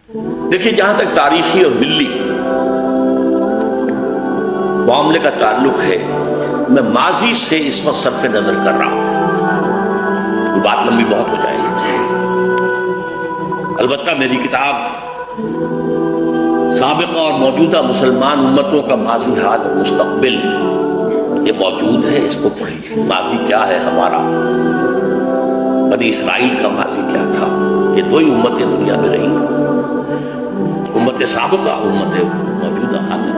دیکھیے جہاں تک تاریخی اور ملی معاملے کا تعلق ہے، میں ماضی سے اس پر صرف نظر کر رہا ہوں، وہ بات لمبی بہت ہو جائے گی۔ البتہ میری کتاب سابقہ اور موجودہ مسلمان امتوں کا ماضی، حال اور مستقبل یہ موجود ہے، اس کو پڑھیے۔ ماضی کیا ہے ہمارا، بنی اسرائیل کا ماضی کیا تھا، یہ دو ہی امتیں دنیا میں رہیں، امت سابقہ، امت موجودہ حاضر۔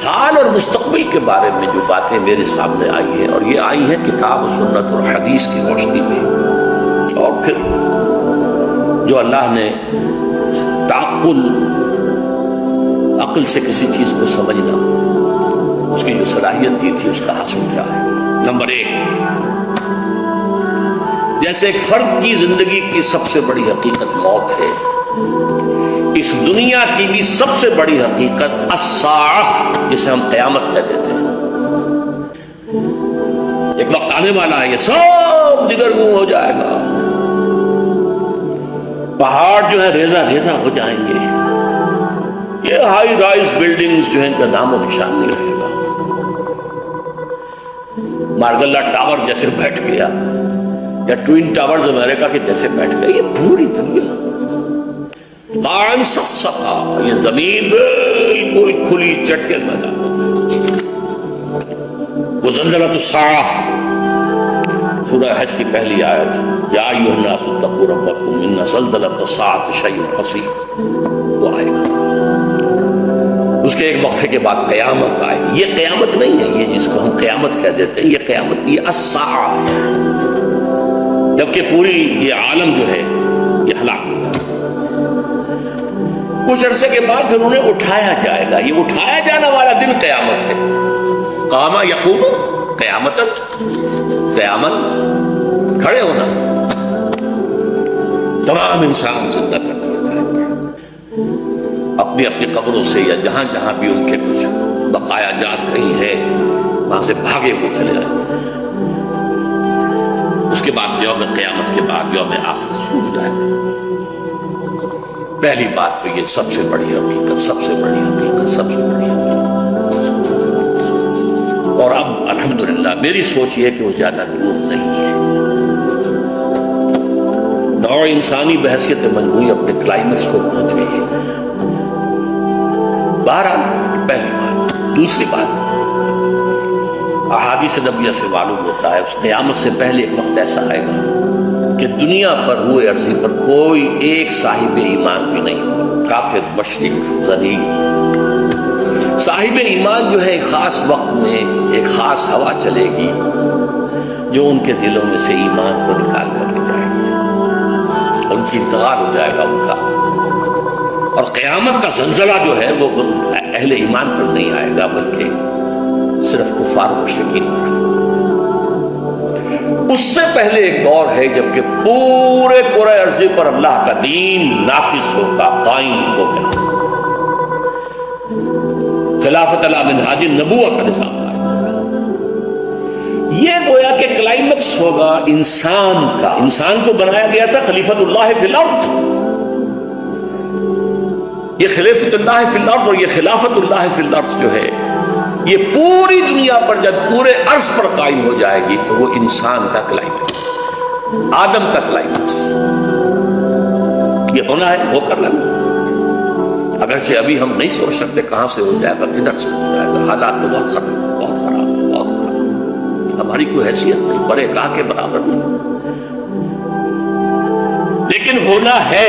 حال اور مستقبل کے بارے میں جو باتیں میرے سامنے آئی ہیں، اور یہ آئی ہیں کتاب و سنت اور حدیث کی روشنی میں، اور پھر جو اللہ نے تعقل، عقل سے کسی چیز کو سمجھنا، اس کی جو صلاحیت دی تھی، اس کا حاصل کیا ہے۔ نمبر 1، جیسے ایک فرد کی زندگی کی سب سے بڑی حقیقت موت ہے، اس دنیا کی بھی سب سے بڑی حقیقت الساعہ، جسے ہم قیامت کہہ دیتے ہیں۔ ایک وقت آنے والا ہے، یہ سب دگرگوں ہو جائے گا، پہاڑ جو ہے ریزہ ریزہ ہو جائیں گے، یہ ہائی رائز بلڈنگز جو ہیں ان کا نام و نشان نہیں رہے گا، مارگلہ ٹاور جیسے بیٹھ گیا، یا ٹوین ٹاورز امریکہ کے جیسے بیٹھ گئے، یہ پوری دنیا قائم صفا، یہ زمین بالکل کھلی چٹ کے میدان ہو گئی۔ وہ زلزلۃ الساعہ، سورہ حج کی پہلی آیت، یا ایھا الناس اتقوا ربکم ان زلزلۃ الساعۃ شیء عظیم، وہ آئے گا۔ اس کے ایک وقفے کے بعد قیامت آئے گی۔ یہ قیامت نہیں ہے، یہ جس کو ہم قیامت کہہ دیتے ہیں، یہ قیامت، یہ الساعہ ہے، جبکہ پوری یہ عالم جو ہے یہ ہلاک ہو جائے گا۔ کچھ عرصے کے بعد پھر انہیں اٹھایا جائے گا، یہ اٹھایا جانے والا دن قیامت ہے۔ قام یقوم قیامت، قیامت کھڑے ہونا، تمام انسان زندہ کرنے ہو جائیں گے، اپنی اپنی قبروں سے یا جہاں جہاں بھی ان کے کچھ بقایا جات کہیں ہے، وہاں سے بھاگے ہوئے چلے جائیں گے۔ اس کے بعد یوم قیامت کے بعد یوم آخر شروع ہو جائے گا۔ پہلی بات تو یہ سب سے بڑی حقیقت، سب سے بڑی حقیقت، سب سے بڑی حقیقت۔ اور اب الحمدللہ میری سوچ یہ ہے کہ وہ زیادہ دور نہیں ہے، نوع انسانی بحثیت مجموعی اپنے کلائمیکس کو پہنچ گئی ہے۔ بہرحال پہلی بات۔ دوسری بات، احادیث نبویہ سے معلوم ہوتا ہے اس قیامت سے پہلے ایک وقت ایسا آئے گا کہ دنیا پر ہوئے عرضی پر کوئی ایک صاحب ایمان بھی نہیں ہوگا، کافر، مشرک، غنی۔ صاحب ایمان جو ہے ایک خاص وقت میں ایک خاص ہوا چلے گی جو ان کے دلوں میں سے ایمان کو نکال کر لے جائے گی، ان کی انتقال ہو جائے گا ان کا۔ اور قیامت کا زلزلہ جو ہے وہ اہل ایمان پر نہیں آئے گا، بلکہ صرف کفار و مشرکین پر۔ اس سے پہلے ایک دور ہے جبکہ پورے عرضے پر اللہ کا دین نافذ ہوگا، قائم ہوگا، خلافت علی منہاج النبوۃ کا نظام آئے گا۔ یہ گویا کہ کلائمیکس ہوگا انسان کا۔ انسان کو بنایا گیا تھا خلیفۃ اللہ فی الارض، یہ خلیفۃ اللہ فی الارض اور یہ خلافت اللہ فی الارض جو ہے یہ پوری دنیا پر جب پورے عرض پر قائم ہو جائے گی تو وہ انسان کا کلائمیکس، آدم کا کلائمیکس یہ ہونا ہے، وہ کرنا ہے۔ اگرچہ ابھی ہم نہیں سوچ سکتے کہاں سے ہو جائے گا، کدھر سے ہو جائے گا، حالات تو بہت خراب، بہت خراب، بہت خراب، ہماری کوئی حیثیت نہیں، بڑے کا کے برابر نہیں، لیکن ہونا ہے۔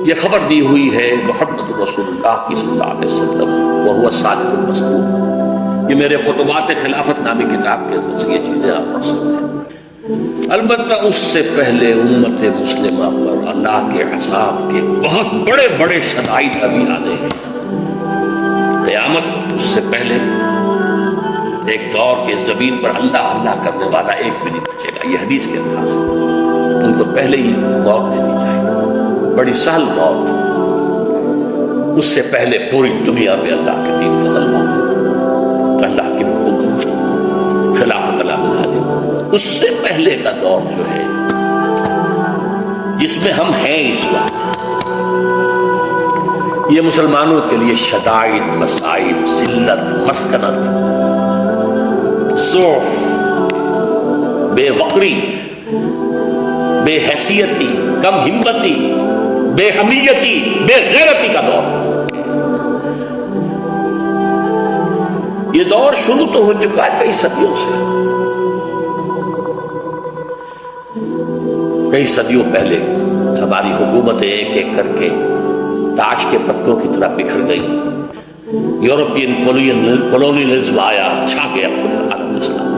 یہ خبر دی ہوئی ہے محمد رسول اللہ کی صلی اللہ علیہ وسلم، وہو الصادق المصدوق۔ یہ میرے خطبات خلافت نامی کتاب کے اندر سے یہ چیزیں آپ پڑھ سکتے ہیں۔ البتہ اس سے پہلے امت مسلمہ پر اللہ کے عذاب کے بہت بڑے بڑے شدائد ابھی آنے ہیں۔ قیامت اس سے پہلے ایک دور کے زمین پر اللہ اللہ کرنے والا ایک بھی نہیں بچے گا، یہ حدیث کے الفاظ ہیں۔ ان کو پہلے ہی موت دے دی جائے گی، بڑی سہل موت۔ اس سے پہلے پوری دنیا میں اللہ کے دین کا غلبہ، اللہ کی حکومت، خلافت اللہ منہاج۔ اس سے پہلے کا دور جو ہے جس میں ہم ہیں اس وقت، یہ مسلمانوں کے لیے شدائد، مصائب، ذلت، مسکنت، ضعف، بے وقری، بے حیثیتی، کم ہمتی، بے حمیتی، بے غیرتی کا دور۔ یہ دور شروع تو ہو چکا ہے کئی صدیوں سے۔ کئی صدیوں پہلے ہماری حکومتیں ایک ایک کر کے تاش کے پتوں کی طرح بکھر گئی، یورپین کولونیلزم آیا، چھا گیا پورے عالم اسلام۔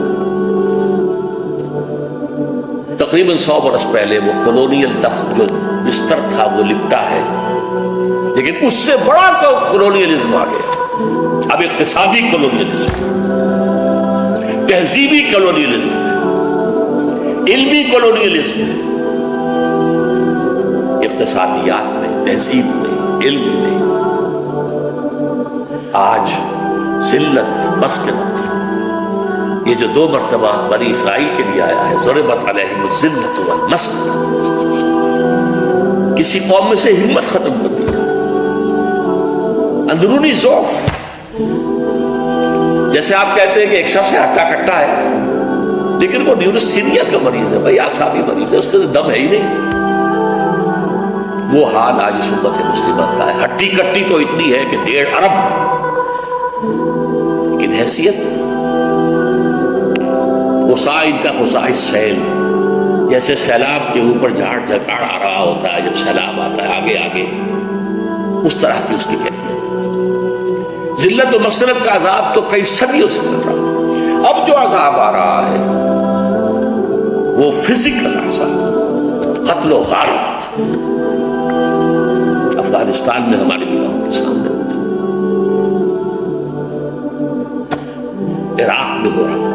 تقریباً 100 برس پہلے وہ کولونیل تخت جو بستر تھا وہ لپٹا ہے، لیکن اس سے بڑا تو کولونیلزم آ گیا۔ اب اقتصادی کولونیلزم، تہذیبی کولونیلزم، علمی کولونیلزم، اقتصادیات میں، تہذیب میں، علم میں آج ذلت، مسکنت، یہ جو 2 مرتبہ بنی اسرائیل کے لیے آیا ہے، ضربت علیہم الذلۃ والمسکنۃ، کسی قوم میں سے ہمت ختم کر دیا، اندرونی ضعف۔ جیسے آپ کہتے ہیں کہ ایک شخص ہے ہٹا کٹا ہے، لیکن وہ نیورستھینیا کا مریض ہے، بھائی اعصابی مریض ہے، اس کے دم ہے ہی نہیں۔ وہ حال آج اس امت مسلمہ کا ہے۔ ہٹی کٹی تو اتنی ہے کہ 1.5 ارب، لیکن حیثیت وسائل کا خسائش سیل، جیسے سیلاب کے اوپر جھاڑ جھکاڑ آ رہا ہوتا ہے جب سیلاب آتا ہے آگے آگے، اس طرح کی اس کی کیفیت۔ ذلت و مسکنت کا عذاب تو کئی صدیوں سے چل رہا۔ اب جو عذاب آ رہا ہے وہ فزیکل عذاب، قتل و غارت، افغانستان میں ہمارے نگاہوں کے سامنے ہوتا، عراق میں ہو رہا ہے،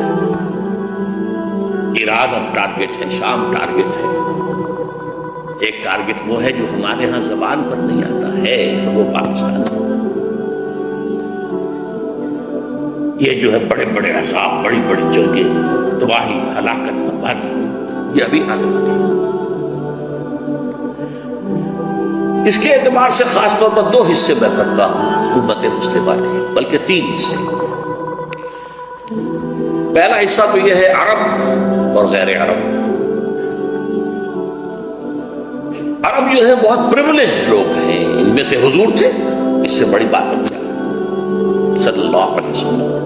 ایران اب ٹارگٹ ہے، شام ٹارگٹ ہے۔ ایک ٹارگٹ وہ ہے جو ہمارے ہاں زبان پر نہیں آتا ہے، تو وہ پاکستان ہے۔ یہ جو ہے بڑے بڑے عذاب، بڑی بڑی جنگیں، تباہی، ہلاکت، بربادی، یہ ابھی آنے والی ہے۔ اس کے اعتبار سے خاص طور پر 2 حصے میں کرتا ہوں امت مسلمہ کے، بلکہ 3 حصے۔ پہلا حصہ تو یہ ہے عرب اور غیر عرب۔ عرب جو ہے بہت پریویلیجڈ لوگ ہیں، ان میں سے حضور تھے، اس سے بڑی بات کیا صلی اللہ علیہ وسلم۔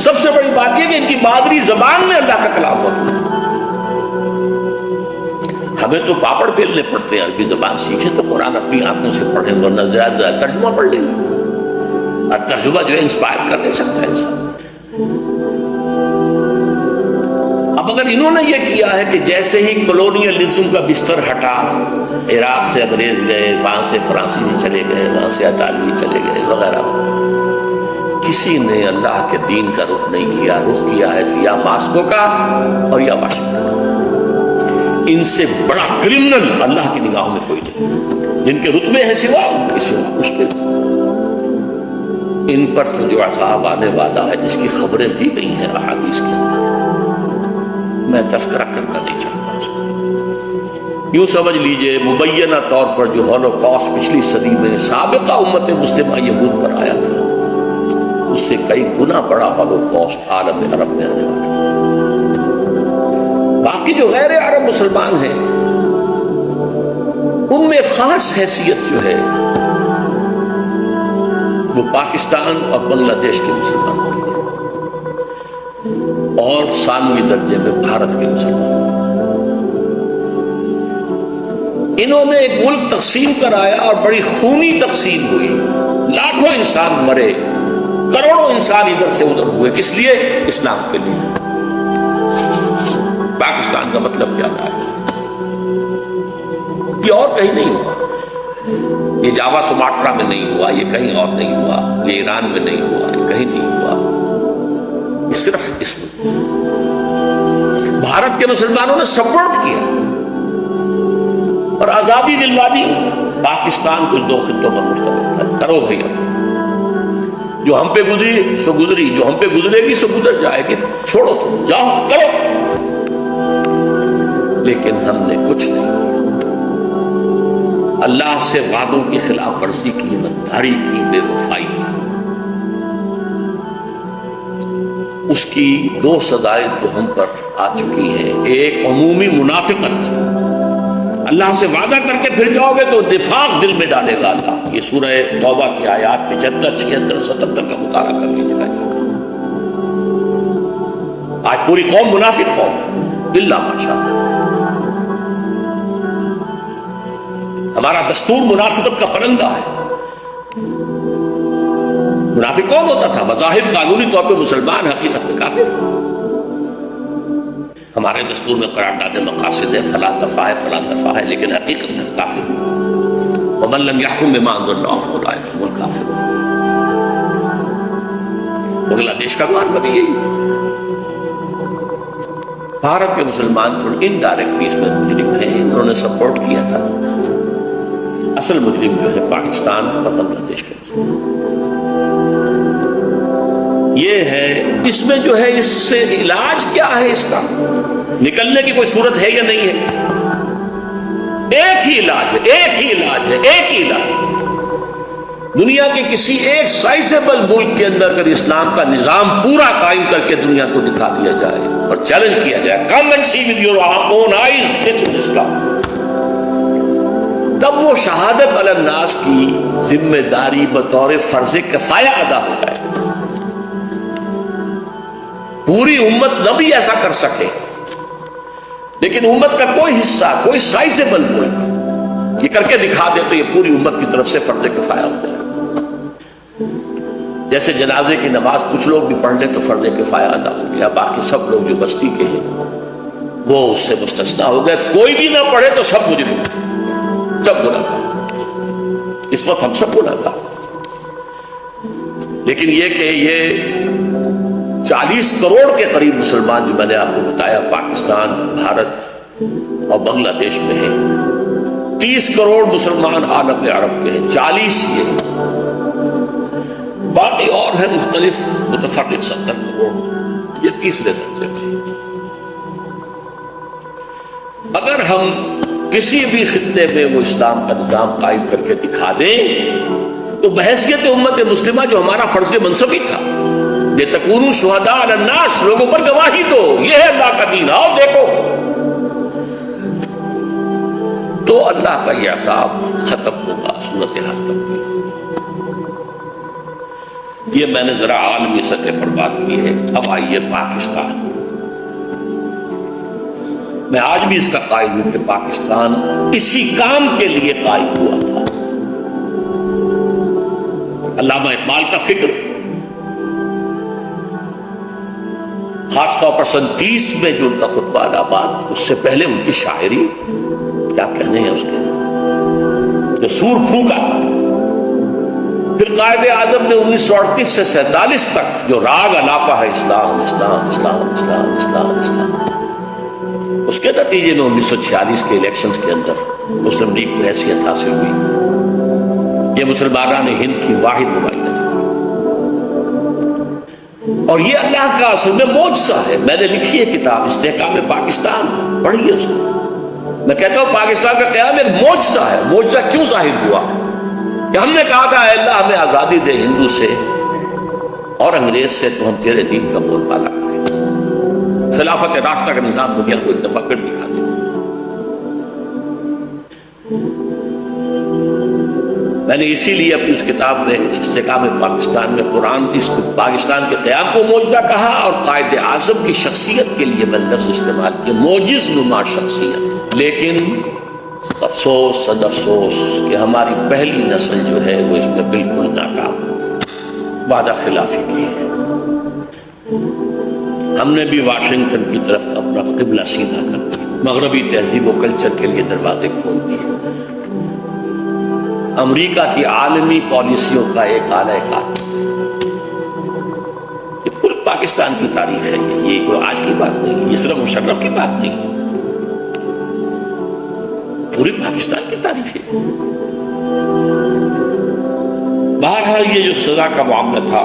سب سے بڑی بات یہ کہ ان کی مادری زبان میں اللہ کا کلام ہوتا ہے۔ ہمیں تو پاپڑ بیلنے پڑتے ہیں، عربی زبان سیکھیں تو قرآن اپنی آنکھوں سے پڑھیں، ورنہ زیادہ زیادہ ترجمہ پڑھ لیں، اور ترجمہ جو ہے انسپائر کر نہیں سکتا ہے انسان۔ اب اگر انہوں نے یہ کیا ہے کہ جیسے ہی کولونیلزم کا بستر ہٹا، عراق سے انگریز گئے، وہاں سے فرانسیسی چلے گئے، وہاں سے اطالوی چلے گئے وغیرہ، کسی نے اللہ کے دین کا رخ نہیں کیا، رخ کیا ہے تو یا ماسکو کا اور یا واشنگٹن کا۔ ان سے بڑا کرمنل اللہ کی نگاہوں میں کوئی نہیں، جن کے رتبے ہیں سوا ان کے سوا مشکل۔ ان پر تو جو عذاب آنے والا ہے، جس کی خبریں دی گئی ہیں احادیث کے اندر، میں تذکرہ کرنا نہیں چاہتا اس کو۔ یوں سمجھ لیجئے مبینہ طور پر جو ہولوکاسٹ پچھلی صدی میں سابقہ امت مسلمہ یہود پر آیا تھا، اس سے کئی گنا بڑا ہولوکاسٹ عالم عرب میں آنے والا۔ باقی جو غیر عرب مسلمان ہیں، ان میں خاص حیثیت جو ہے وہ پاکستان اور بنگلہ دیش کے مسلمانوں کی ہے، اور ثانوی درجے میں بھارت کے مسلمان۔ انہوں نے ایک ملک تقسیم کرایا اور بڑی خونی تقسیم ہوئی، لاکھوں انسان مرے، کروڑوں انسان ادھر سے ادھر ہوئے، کس لیے؟ اسلام کے لیے۔ پاکستان کا مطلب کیا ہے؟ یہ اور کہیں نہیں ہوا، یہ جاوا سماٹرا میں نہیں ہوا، یہ کہیں اور نہیں ہوا، یہ ایران میں نہیں ہوا، یہ کہیں نہیں ہوا، یہ صرف اس میں بھارت کے مسلمانوں نے سپورٹ کیا اور آزادی دلوا دی۔ پاکستان کچھ 2 خطوں پر مشتمل تھا، کرو بھیا، جو ہم پہ گزری سو گزری، جو ہم پہ گزرے گی سو گزر جائے گی، چھوڑو تم، جاؤ کرو۔ لیکن ہم نے کچھ نہیں کیا۔ اللہ سے وعدوں کی خلاف ورزی کی، غداری کی، بے وفائی کی۔ اس کی دو سزائیں جو ہم پر آ چکی ہیں، ایک عمومی منافقت، اللہ سے وعدہ کر کے پھر جاؤ گے تو نفاق دل میں ڈالے گا اللہ۔ یہ سورہ توبہ کی آیات 75، 76، 77 کا مطالعہ کر لیجیے گا۔ آج پوری قوم منافق قوم باللہ ماشاءاللہ۔ ہمارا دستور منافقت کا پرندہ ہے۔ منافق کون ہوتا تھا؟ بظاہر قانونی طور پہ مسلمان، حقیقت میں کافر۔ ہمارے دستور میں قرارداد مقاصد ہے، فلا دفاع ہے، فلا دفاع ہے، لیکن حقیقت میں کافر۔ ومن لم يحكم بما انزل الله فاولئك هم الكافرون۔ بنگلہ دیش کا معاملہ بھی یہی ہے۔ بھارت کے مسلمان تھوڑے انڈائریکٹلی اس میں مجرم ہیں، انہوں نے سپورٹ کیا تھا۔ اصل مجرم جو ہے پاکستان اور بنگلہ دیش کے مسلمان۔ یہ ہے، اس میں جو ہے اس سے علاج کیا ہے؟ اس کا نکلنے کی کوئی صورت ہے یا نہیں ہے؟ ایک ہی علاج ہے، ایک ہی علاج ہے، ایک ہی علاج ہے۔ دنیا کے کسی ایک سائزیبل ملک کے اندر اگر اسلام کا نظام پورا قائم کر کے دنیا کو دکھا دیا جائے اور چیلنج کیا جائے، come and see with your own eyes this is Islam, تب وہ شہادت علی الناس کی ذمہ داری بطور فرض کفایہ ادا ہو جائے۔ پوری امت نہ بھی ایسا کر سکے، لیکن امت کا کوئی حصہ، کوئی سائزیبل ملک یہ کر کے دکھا دے تو یہ پوری امت کی طرف سے فرض کفایہ ہوتا ہے۔ جیسے جنازے کی نماز کچھ لوگ بھی پڑھ لیں تو فرض کفایہ ادا ہو گیا، باقی سب لوگ جو بستی کے ہیں وہ اس سے مستثنیٰ ہو گئے۔ کوئی بھی نہ پڑھے تو سب مجرم، سب گنہگار۔ اس وقت ہم سب گنہگار، لیکن یہ کہ یہ 40 کروڑ کے قریب مسلمان جو میں نے آپ کو بتایا پاکستان، بھارت اور بنگلہ دیش میں ہیں، 30 کروڑ مسلمان عالم عرب کے ہیں، 40 یہ، باقی اور ہیں مختلف متفرق 70 کروڑ، یہ تیسرے درجے میں۔ اگر ہم کسی بھی خطے میں وہ اسلام کا نظام قائم کر کے دکھا دیں تو بحیثیت امت مسلمہ جو ہمارا فرض منصبی تھا، لِتَكُونُوا شُهَدَاءَ عَلَى النَّاسِ، لوگوں پر گواہی دو، یہ ہے اللہ کا دین، آؤ دیکھو، تو اللہ کا یہ عذاب ختم ہوگا، صورتحال تبدیل ہوگی۔ یہ میں نے ذرا عالمی سطح پر بات کی ہے۔ اب آئیے پاکستان۔ میں آج بھی اس کا قائل ہوں کہ پاکستان اسی کام کے لیے قائم ہوا تھا۔ علامہ اقبال کا فکر، خاص طور پر 30 میں جو ان کا خطبہ الہٰباد، اس سے پہلے ان کی شاعری، کیا کہنے ہیں اس کے، جو سور پھونکا۔ پھر قائد اعظم نے 1938 سے 47 تک جو راگ الاپا ہے، اسلام اسلام اسلام اسلام اسلام اسلام، اس کے نتیجے میں 1946 کے الیکشنز کے اندر مسلم لیگ کو حیثیت حاصل ہوئی۔ یہ مسلمانان ہند کی واحد نمائندہ تھی، اور یہ اللہ کا اصل میں معجزہ ہے۔ میں نے لکھی ہے کتاب استحکام پاکستان، پڑھیے اس کو۔ میں کہتا ہوں پاکستان کا قیام ایک معجزہ ہے۔ معجزہ کیوں ظاہر ہوا؟ کہ ہم نے کہا تھا اے اللہ ہمیں آزادی دے ہندو سے اور انگریز سے، تو ہم تیرے دین کا بول بالا کریں، خلافت راستہ کا نظام دنیا کو ایک دفعہ پھر دکھا دیں۔ میں نے اسی لیے اپنی اس کتاب میں استحکام پاکستان میں قرآن اس پاکستان کے قیام کو معجزہ کہا، اور قائد اعظم کی شخصیت کے لیے میں لفظ استعمال کیا، معجز نما شخصیت۔ لیکن افسوس صد افسوس کہ ہماری پہلی نسل جو ہے وہ اس میں بالکل ناکام ہو، وعدہ خلافی کی ہے۔ ہم نے بھی واشنگٹن کی طرف اپنا قبلہ سیدھا کر دیا، مغربی تہذیب و کلچر کے لیے دروازے کھول دیے، امریکہ کی عالمی پالیسیوں کا ایک اعلی کار۔ یہ پورے پاکستان کی تاریخ ہے، یہ کوئی آج کی بات نہیں، یہ صرف مشرف کی بات نہیں، پوری پاکستان کی تاریخ ہے۔ بہرحال یہ جو سزا کا معاملہ تھا،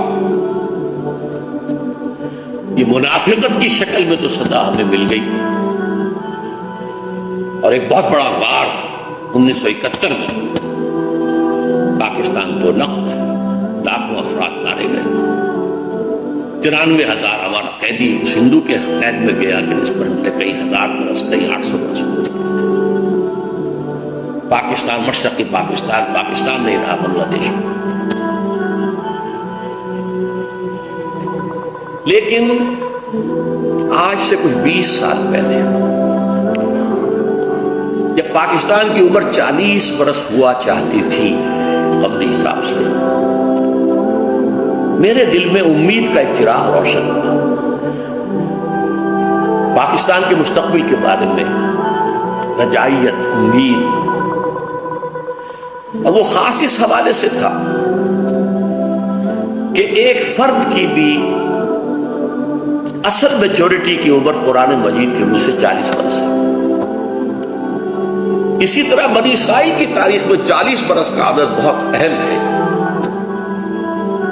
یہ منافقت کی شکل میں تو سزا ہمیں مل گئی، اور ایک بہت بڑا غار 1971 میں پاکستان کو نقد، لاکھوں افراد مارے گئے، 93,000 ہمارا قیدی اس ہندو کے قید میں گیا کہ اس پر ہم نے کئی ہزار برس، کئی 800 برس ہوئے۔ پاکستان مشرقی پاکستان نہیں رہا، بنگلہ دیش۔ لیکن آج سے کچھ 20 سال پہلے جب پاکستان کی عمر 40 برس ہوا چاہتی تھی قمری حساب سے، میرے دل میں امید کا ایک چراغ روشن ہوا پاکستان کے مستقبل کے بارے میں، رجائیت، امید، اور وہ خاص اس حوالے سے تھا کہ ایک فرد کی بھی اصل میچورٹی کی عمر قرآن مجید کے روح سے 40 برس ہے۔ اسی طرح بنی اسرائیل کی تاریخ میں 40 برس کا عدد بہت اہم ہے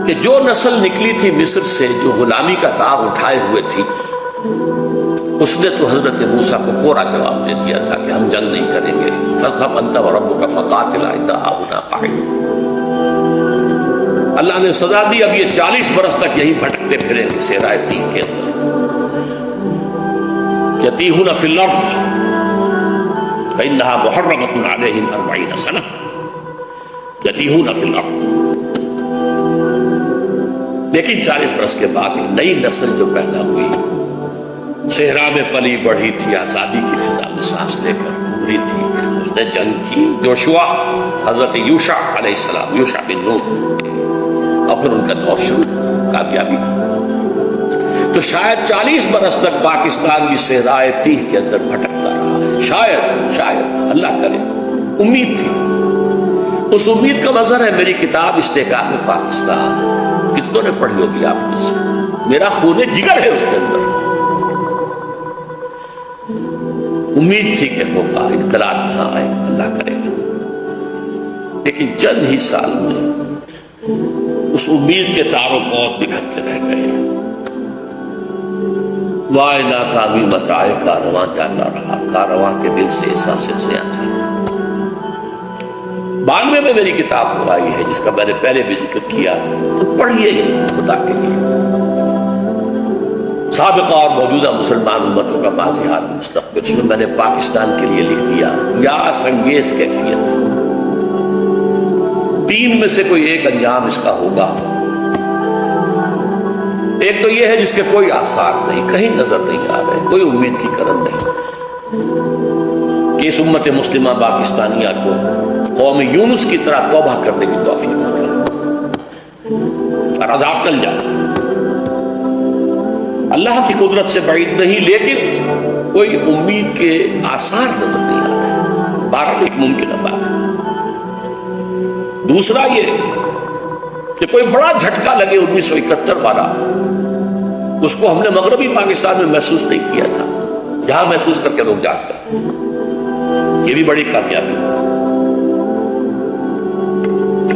کہ جو نسل نکلی تھی مصر سے، جو غلامی کا داغ اٹھائے ہوئے تھی، اس نے تو حضرت موسیٰ کو کوڑا جواب دے دیا تھا کہ ہم جنگ نہیں کریں گے، فاذهب انت وربك فقاتلا إنا هاهنا قاعدون۔ اللہ نے سزا دی، اب یہ 40 برس تک یہی بھٹکتے پھریں گے صحرائے تیہ کے اندر، یتیہون فی الارض فإنها محرمۃ علیہم 40 سنہ یتیہون فی الارض۔ لیکن 40 برس کے بعد ایک نئی نسل جو پیدا ہوئی، صحرا میں پلی بڑھی تھی، آزادی کی فضا میں سانس لے کر ابھری تھی، اس نے جنگ کی، جوشوا، حضرت یوشع علیہ السلام، یوشع بن نون، اور پھر ان کا دور شروع، کامیابی۔ تو شاید 40 برس تک پاکستان کی صحرائے تیہ کے اندر بھٹکتا رہا ہے، شاید اللہ کرے، امید تھی۔ اس امید کا مظہر ہے میری کتاب استحکام پاکستان، کتنوں نے پڑھی ہوگی آپ میں سے، میرا خون جگر ہے اس کے اندر۔ امید تھی کہ ہوگا، انقلاب یہاں آئے، اللہ کرے گا، لیکن چند ہی سال میں اس امید کے تاروں بہت بگڑ کے رہ گئے۔ وائے ناکامی متاع کارواں جاتا رہا، کارواں کے دل سے احساس سے آتا تھا۔ 92 میں میری کتاب آئی ہے جس کا میں نے پہلے بھی ذکر کیا، تو پڑھیے خدا کے لیے، سابقہ اور موجودہ مسلمان امتوں کا ماضی حال مستقبل، اس میں میں نے پاکستان کے لیے لکھ دیا یا سنگیز کیفیت۔ 3 میں سے کوئی ایک انجام اس کا ہوگا۔ ایک تو یہ ہے جس کے کوئی آثار نہیں، کہیں نظر نہیں آ رہے، کوئی امید کی کرن نہیں کہ اس امت مسلمہ پاکستانیہ کو قوم یونس کی طرح توبہ کرنے کی توفیق ہو جائے اور عذاب ٹل جائے۔ اللہ کی قدرت سے بعید نہیں، لیکن کوئی امید کے آثار نظر نہیں آ رہے، بہرحال ایک ممکن بات ہے۔ دوسرا یہ کہ کوئی بڑا جھٹکا لگے 1971 والا، اس کو ہم نے مغربی پاکستان میں محسوس نہیں کیا تھا، یہاں محسوس کر کے لوگ جاگتے ہیں، یہ بھی بڑی کامیابی ہے۔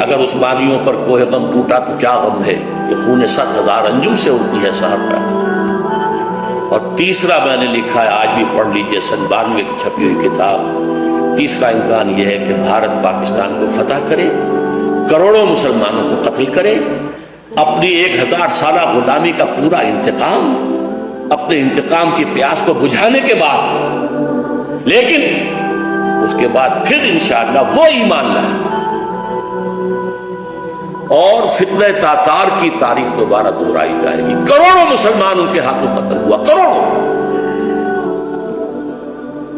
اگر عثمانیوں پر کوہ غم ٹوٹا تو کیا غم ہے کہ خون 100,000 انجم سے اڑتی ہے سحر پیدا۔ اور تیسرا میں نے لکھا ہے، آج بھی پڑھ لیجئے، 92 کی چھپی ہوئی کتاب، تیسرا امکان یہ ہے کہ بھارت پاکستان کو فتح کرے، کروڑوں مسلمانوں کو قتل کرے، اپنی 1000 سالہ غلامی کا پورا انتقام، اپنے انتقام کی پیاس کو بجھانے کے بعد، لیکن اس کے بعد پھر انشاءاللہ وہ ایمان لائے اور فتنہ تاتار کی تاریخ دوبارہ دہرائی جائے گی۔ کروڑوں مسلمان ان کے ہاتھوں قتل ہوا، کروڑوں۔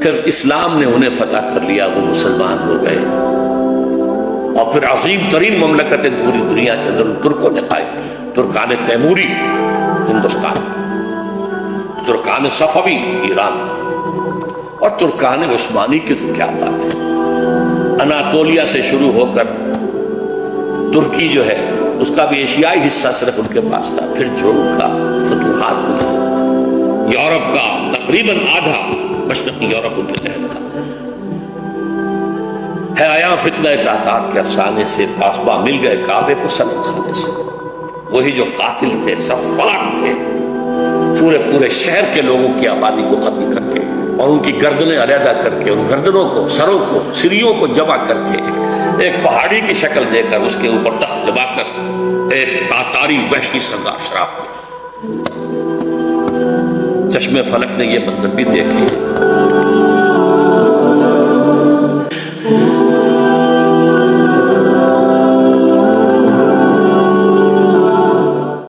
پھر اسلام نے انہیں فتح کر لیا، وہ مسلمان ہو گئے، اور پھر عظیم ترین مملکتیں پوری دنیا کے اندر ترکوں نے پائی، ترکان تیموری ہندوستان، ترکان صفوی ایران، اور ترکان عثمانی کی تو کیا بات ہے، اناطولیہ سے شروع ہو کر ترکی جو ہے اس کا بھی ایشیائی حصہ صرف ان کے پاس تھا، پھر جو ان کا فتوحات ہوئی، یورپ کا تقریباً آدھا مشرقی یورپ ان کے تحت تھا۔ ہے آیا فتنہ تاتار کے افسانے سے، پاسباں مل گئے کعبے کو سلب کھانے سے، وہی جو قاتل تھے، سفاک تھے، پورے شہر کے لوگوں کی آبادی کو قتل کر کے اور ان کی گردنیں علیحدہ کر کے، ان گردنوں کو، سروں کو، سریوں کو جمع کر کے ایک پہاڑی کی شکل دے کر اس کے اوپر تخت جما کر ایک تاتاری وحشی سردار شراب پیا۔ چشمے فلک نے یہ منظر بھی دیکھے،